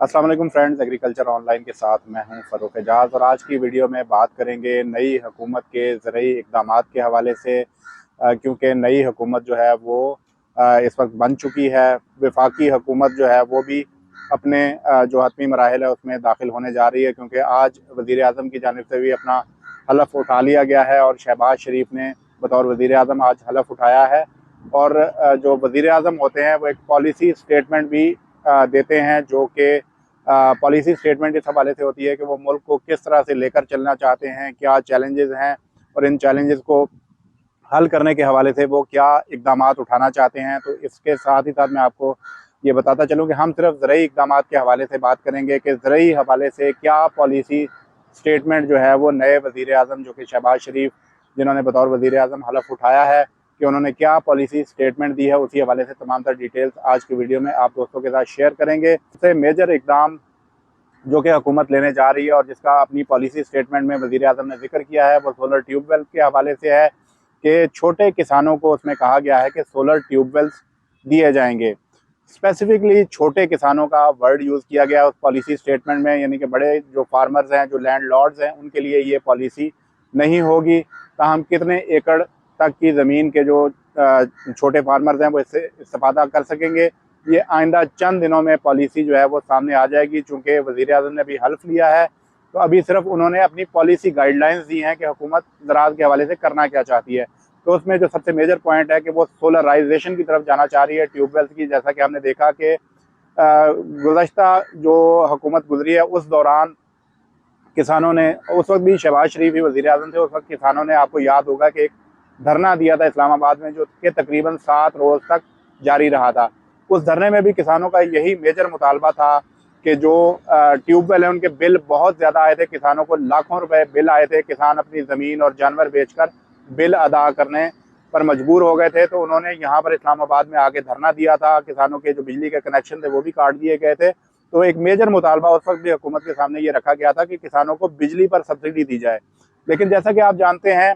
अस्सलाम वालेकुम friends, agriculture online के साथ मैं हूं फ़रूक एजाज और आज की वीडियो में बात करेंगे नई हुकूमत के ज़रूरी इक़दामात के हवाले से। क्योंकि नई हुकूमत जो है वो इस वक्त बन चुकी है। वफाकी हुकूमत जो है वो भी अपने जो हतमी मराहिल है उसमें दाखिल होने जा रही है, क्योंकि आज वज़ीर आज़म की जानिब से भी अपना हलफ उठा लिया गया है और शहबाज शरीफ ने बतौर वज़ीर आज़म आज हलफ उठाया है। और जो वज़ीर आज़म होते हैं वो एक पॉलिसी स्टेटमेंट भी देते हैं, जो कि पॉलिसी स्टेटमेंट इस हवाले से होती है कि वो मुल्क को किस तरह से लेकर चलना चाहते हैं, क्या चैलेंजेस हैं और इन चैलेंजेस को हल करने के हवाले से वो क्या इक़दामात उठाना चाहते हैं। तो इसके साथ ही साथ मैं आपको ये बताता चलूँ कि हम सिर्फ ज़रूरी इक़दामात के हवाले से बात करेंगे कि ज़रूरी हवाले से क्या पॉलिसी स्टेटमेंट जो है वो नए वज़ीर आज़म जो कि शहबाज शरीफ, जिन्होंने बतौर वज़ीर आज़म हलफ उठाया है, कि उन्होंने क्या पॉलिसी स्टेटमेंट दी है, उसी हवाले से तमाम तर डिटेल्स आज की वीडियो में आप दोस्तों के साथ शेयर करेंगे। सबसे मेजर इक़दाम जो कि हुकूमत लेने जा रही है और जिसका अपनी पॉलिसी स्टेटमेंट में वज़ीर आज़म ने जिक्र किया है, वो सोलर ट्यूबवेल के हवाले से है कि छोटे किसानों को उसमें कहा गया है कि सोलर ट्यूबवेल्स दिए जाएंगे। स्पेसिफिकली छोटे किसानों का वर्ड यूज़ किया गया है उस पॉलिसी स्टेटमेंट में, यानी कि बड़े जो फार्मर्स हैं, जो लैंड लॉर्ड्स हैं, उनके लिए ये पॉलिसी नहीं होगी। ताहम कितने एकड़ तक की ज़मीन के जो छोटे फार्मर्स हैं वो इससे इस्तेफादा कर सकेंगे, ये आइंदा चंद दिनों में पॉलिसी जो है वो सामने आ जाएगी। चूँकि वज़ीर आज़म ने अभी हल्फ लिया है तो अभी सिर्फ उन्होंने अपनी पॉलिसी गाइडलाइंस दी हैं कि हुकूमत ज़राअत के हवाले से करना क्या चाहती है। तो उसमें जो सबसे मेजर पॉइंट है कि वो सोलराइजेशन की तरफ जाना चाह रही है ट्यूबवेल्स की। जैसा कि हमने देखा कि गुज़श्ता जो हुकूमत गुजरी है उस दौरान किसानों ने, उस वक्त भी शहबाज शरीफ ही वज़ीर आज़म थे, उस वक्त किसानों ने, आपको याद होगा कि एक धरना दिया था इस्लामाबाद में जो कि तकरीबन 7 रोज़ तक जारी रहा था। उस धरने में भी किसानों का यही मेजर मुतालबा था कि जो ट्यूबवेल है उनके बिल बहुत ज़्यादा आए थे, किसानों को लाखों रुपए बिल आए थे, किसान अपनी ज़मीन और जानवर बेचकर बिल अदा करने पर मजबूर हो गए थे। तो उन्होंने यहाँ पर इस्लामाबाद में आके धरना दिया था, किसानों के जो बिजली के कनेक्शन थे वो भी काट दिए गए थे। तो एक मेजर मुतालबा उस वक्त भी हुकूमत के सामने ये रखा गया था कि किसानों को बिजली पर सब्सिडी दी जाए। लेकिन जैसा कि आप जानते हैं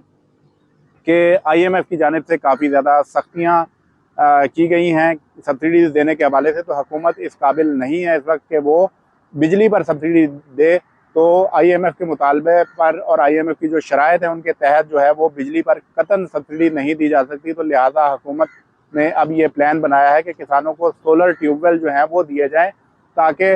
कि IMF की जानिब से काफ़ी ज़्यादा सख्तियाँ की गई हैं सब्सिडीज़ देने के हवाले से, तो हुकूमत इस काबिल नहीं है इस वक्त कि वो बिजली पर सब्सिडी दे। तो IMF के मुतालबे पर और IMF की जो शराइत है उनके तहत जो है वो बिजली पर कतन सब्सिडी नहीं दी जा सकती। तो लिहाजा हुकूमत ने अब ये प्लान बनाया है कि किसानों को सोलर ट्यूबवेल जो हैं वो दिए जाएँ, ताकि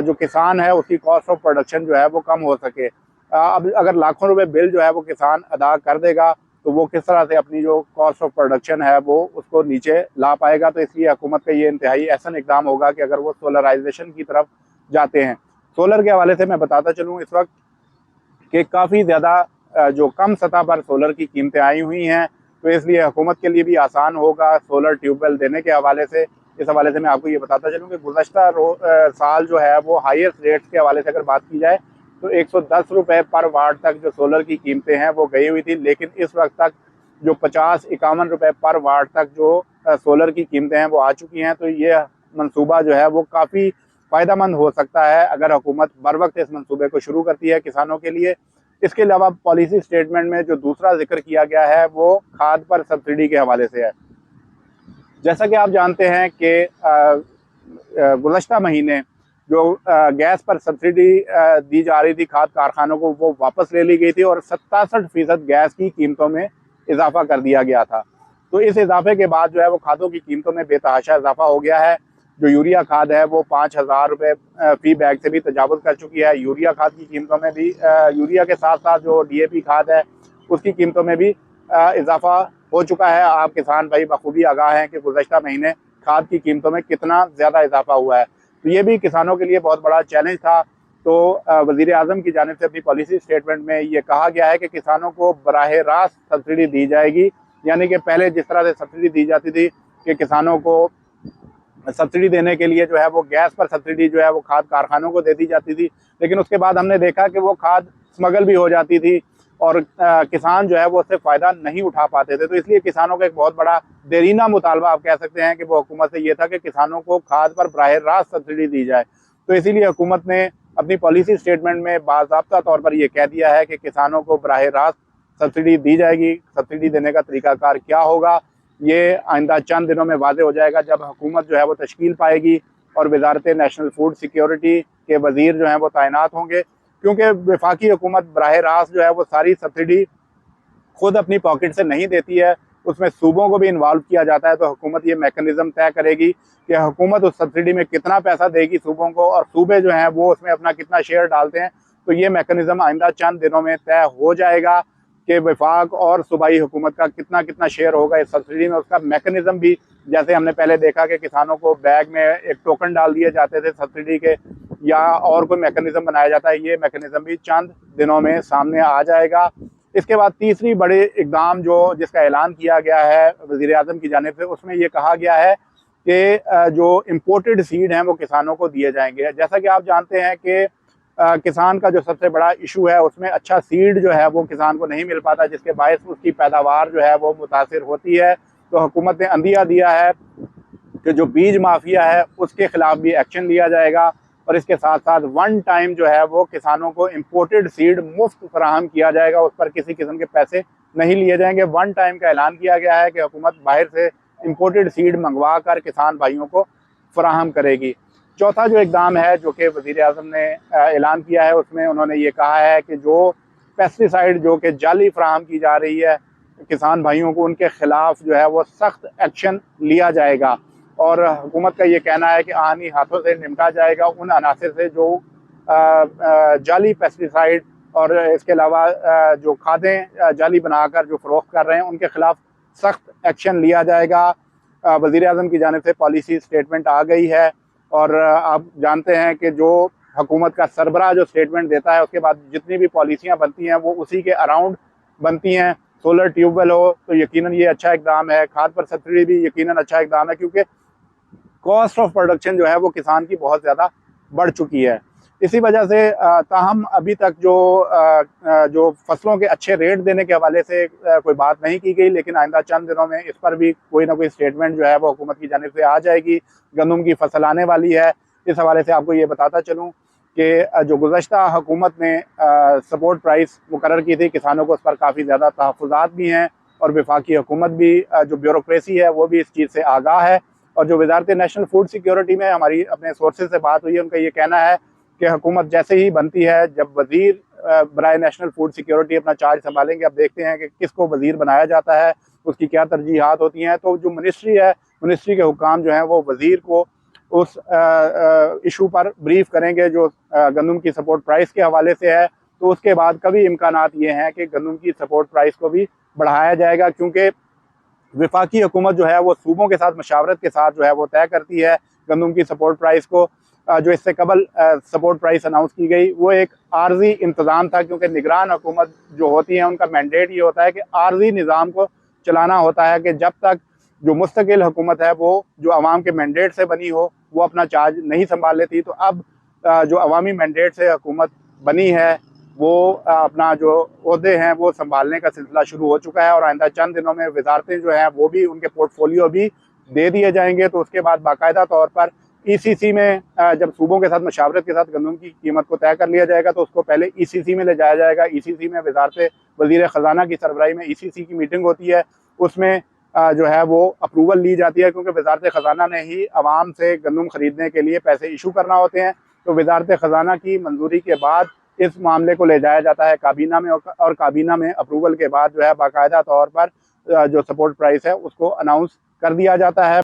जो किसान है उसकी कॉस्ट ऑफ प्रोडक्शन जो है वो कम हो सके। अब अगर लाखों रुपए बिल जो है वो किसान अदा कर देगा तो वो किस तरह से अपनी जो कॉस्ट ऑफ प्रोडक्शन है वो उसको नीचे ला पाएगा। तो इसलिए हुकूमत का ये इंतहाई ऐसा इक़दाम होगा कि अगर वो सोलराइजेशन की तरफ जाते हैं। सोलर के हवाले से मैं बताता चलूँ इस वक्त कि काफ़ी ज़्यादा जो कम सतह पर सोलर की कीमतें आई हुई हैं, तो इसलिए हुकूमत के लिए भी आसान होगा सोलर ट्यूबवेल देने के हवाले से। इस हवाले से मैं आपको ये बताता चलूँ कि गुज़श्ता साल जो है वो हाईएस्ट रेट्स के हवाले से अगर बात की जाए तो 110 रुपये पर वाट तक जो सोलर की कीमतें हैं वो गई हुई थी। लेकिन इस वक्त तक जो 50-51 रुपये पर वाट तक जो सोलर की कीमतें हैं वो आ चुकी हैं। तो ये मंसूबा जो है वो काफ़ी फ़ायदेमंद हो सकता है अगर हुकूमत बर वक्त इस मंसूबे को शुरू करती है किसानों के लिए। इसके अलावा पॉलिसी स्टेटमेंट में जो दूसरा जिक्र किया गया है वो खाद पर सब्सिडी के हवाले से है। जैसा कि आप जानते हैं कि गुज़श्ता महीने जो गैस पर सब्सिडी दी जा रही थी खाद कारखानों को, वो वापस ले ली गई थी और 67% गैस की कीमतों में इजाफा कर दिया गया था। तो इस इजाफे के बाद जो है वो खादों की कीमतों में बेतहाशा इजाफा हो गया है। जो यूरिया खाद है वो 5,000 रुपये फी बैग से भी तजावुज़ कर चुकी है। यूरिया खाद की कीमतों में भी यूरिया के साथ साथ जो DAP खाद है उसकी कीमतों में भी इजाफा हो चुका है। आप किसान भाई बखूबी आगाह हैं कि गुज़श्ता महीने खाद की कीमतों में कितना ज़्यादा इजाफा हुआ है। तो ये भी किसानों के लिए बहुत बड़ा चैलेंज था। तो वज़ीर आज़म की जानिब से अपनी पॉलिसी स्टेटमेंट में ये कहा गया है कि किसानों को बराह रास्त सब्सिडी दी जाएगी, यानी कि पहले जिस तरह से सब्सिडी दी जाती थी कि किसानों को सब्सिडी देने के लिए जो है वो गैस पर सब्सिडी जो है वो खाद कारखानों को दे दी जाती थी, लेकिन उसके बाद हमने देखा कि वो खाद स्मगल भी हो जाती थी और किसान जो है वो उससे फ़ायदा नहीं उठा पाते थे। तो इसलिए किसानों का एक बहुत बड़ा देरीना मुतालबा आप कह सकते हैं कि वो हुकूमत से ये था कि किसानों को खाद पर बराह रास्त सब्सिडी दी जाए। तो इसीलिए हुकूमत ने अपनी पॉलिसी स्टेटमेंट में बाज़ाब्ता तौर पर यह कह दिया है कि किसानों को बराह रास्त सब्सिडी दी जाएगी। सब्सिडी देने का तरीकाकार क्या होगा ये आइंदा चंद दिनों में वाज़ेह हो जाएगा जब हुकूमत जो है वो तश्कील पाएगी और वजारत नेशनल फूड सिक्योरिटी के वजीर जो हैं वो तैनात होंगे, क्योंकि वफाकी हुकूमत बराह रास्त जो है वो सारी सब्सिडी खुद अपनी पॉकेट से नहीं देती है, उसमें सूबों को भी इन्वॉल्व किया जाता है। तो हुकूमत ये मैकेनिज्म तय करेगी कि हुकूमत उस सब्सिडी में कितना पैसा देगी सूबों को, और सूबे जो हैं वो उसमें अपना कितना शेयर डालते हैं। तो ये मैकेनिज्म आइंदा चंद दिनों में तय हो जाएगा कि वफाक और सूबाई हुकूमत का कितना कितना शेयर होगा इस सब्सिडी में। उसका मैकेनिज्म भी, जैसे हमने पहले देखा कि किसानों को बैग में एक टोकन डाल दिए जाते थे सब्सिडी के, या और कोई मैकेनिज्म बनाया जाता है, ये मैकेनिज्म भी चंद दिनों में सामने आ जाएगा। इसके बाद तीसरी बड़े इकदाम जिसका ऐलान किया गया है वज़ीर आज़म की जानिब से, उसमें ये कहा गया है कि जो इम्पोर्टेड सीड हैं वो किसानों को दिए जाएंगे। जैसा कि आप जानते हैं कि किसान का जो सबसे बड़ा इशू है उसमें अच्छा सीड जो है वो किसान को नहीं मिल पाता, जिसके बायस उसकी पैदावार जो है वो मुतासिर होती है। तो हुकूमत ने अंदिया दिया है कि जो बीज माफिया है उसके खिलाफ भी एक्शन लिया जाएगा, और इसके साथ साथ वन टाइम जो है वो किसानों को इम्पोर्टेड सीड मुफ्त फराहम किया जाएगा, उस पर किसी किस्म के पैसे नहीं लिए जाएंगे। वन टाइम का ऐलान किया गया है कि हुकूमत बाहर से इम्पोर्टेड सीड मंगवा कर किसान भाइयों को फराहम करेगी। चौथा जो इकदाम है जो कि वज़ीर आज़म ने ऐलान किया है, उसमें उन्होंने ये कहा है कि जो पेस्टिसाइड जो कि जाली फराहम की जा रही है किसान भाइयों को, उनके खिलाफ जो है वो सख्त एक्शन लिया जाएगा। और हुकूमत का ये कहना है कि आनी हाथों से निपटा जाएगा उन अनासर से जो जाली पेस्टिसाइड और इसके अलावा जो खादें जाली बनाकर जो फ़रोख्त कर रहे हैं उनके खिलाफ सख्त एक्शन लिया जाएगा। वज़ीर आज़म की जानिब से पॉलिसी स्टेटमेंट आ गई है, और आप जानते हैं कि जो हुकूमत का सरबराह जो स्टेटमेंट देता है उसके बाद जितनी भी पॉलिसियाँ बनती हैं वो उसी के अराउंड बनती हैं। सोलर ट्यूबवेल हो तो यकीनन ये अच्छा इकदाम है, खाद पर सब्सिडी भी यकीनन अच्छा इकदाम है, क्योंकि कॉस्ट ऑफ प्रोडक्शन जो है वो किसान की बहुत ज़्यादा बढ़ चुकी है। इसी वजह से ताहम अभी तक जो फसलों के अच्छे रेट देने के हवाले से कोई बात नहीं की गई, लेकिन आइंदा चंद दिनों में इस पर भी कोई ना कोई स्टेटमेंट जो है वो हुकूमत की जानिब से आ जाएगी। गंदम की फसल आने वाली है। इस हवाले से आपको ये बताता चलूँ कि जो गुज़श्ता हुकूमत ने सपोर्ट प्राइस मुकर्रर की थी किसानों को, उस पर काफ़ी ज़्यादा तहफ़्फ़ुज़ात भी हैं, और वफाकी हुकूमत भी जो ब्यूरोक्रेसी है वो भी इस चीज़ से आगाह है। और जो वजारत नेशनल फूड सिक्योरिटी में हमारी अपने सोर्सेज से बात हुई है, उनका ये कहना है कि हुकूमत जैसे ही बनती है, जब वज़ीर बराए नेशनल फूड सिक्योरिटी अपना चार्ज संभालेंगे, अब देखते हैं कि किसको वज़ीर बनाया जाता है, उसकी क्या तरजीहात होती हैं। तो जो मिनिस्ट्री है, मिनिस्ट्री के हुकाम जो हैं वो वज़ीर को उस इशू पर ब्रीफ करेंगे जो गंदम की सपोर्ट प्राइस के हवाले से है। तो उसके बाद कभी इम्कानात ये हैं कि गंदम की सपोर्ट प्राइस को भी बढ़ाया जाएगा, क्योंकि वफाकी हुकूमत जो है वो सूबों के साथ मशावरत के साथ जो है वो तय करती है गंदम की सपोर्ट प्राइस को। जो इससे कबल सपोर्ट प्राइस अनाउंस की गई वो एक आर्जी इंतज़ाम था, क्योंकि निगरान हुकूमत जो होती है उनका मैंडेट ये होता है कि आर्जी निज़ाम को चलाना होता है, कि जब तक जो मुस्तकिल हुकूमत है वो जो अवाम के मैंडेट से बनी हो वो अपना चार्ज नहीं संभाल लेती। तो अब जो अवामी मैंडेट से हुकूमत बनी है वो अपना जो ओहदे हैं वो संभालने का सिलसिला शुरू हो चुका है, और आइंदा चंद दिनों में वजारतें जो हैं वो भी, उनके पोर्टफोलियो भी दे दिए जाएंगे। तो उसके बाद बाकायदा तौर पर ईसीसी में जब सूबों के साथ मशावरत के साथ गंदम की कीमत को तय कर लिया जाएगा तो उसको पहले ईसीसी में ले जाया जाएगा। ईसीसी में वजारत वज़ीर ख़जाना की सरबराही में ईसीसी की मीटिंग होती है, उसमें जो है वो अप्रूवल ली जाती है, क्योंकि वजारत ख़जाना ने ही आवाम से गंदम ख़रीदने के लिए पैसे इशू करना होते हैं। तो वजारत ख़जाना की मंजूरी के बाद इस मामले को ले जाया जाता है काबीना में, और काबीना में अप्रूवल के बाद जो है बाकायदा तौर पर जो सपोर्ट प्राइस है उसको अनाउंस कर दिया जाता है।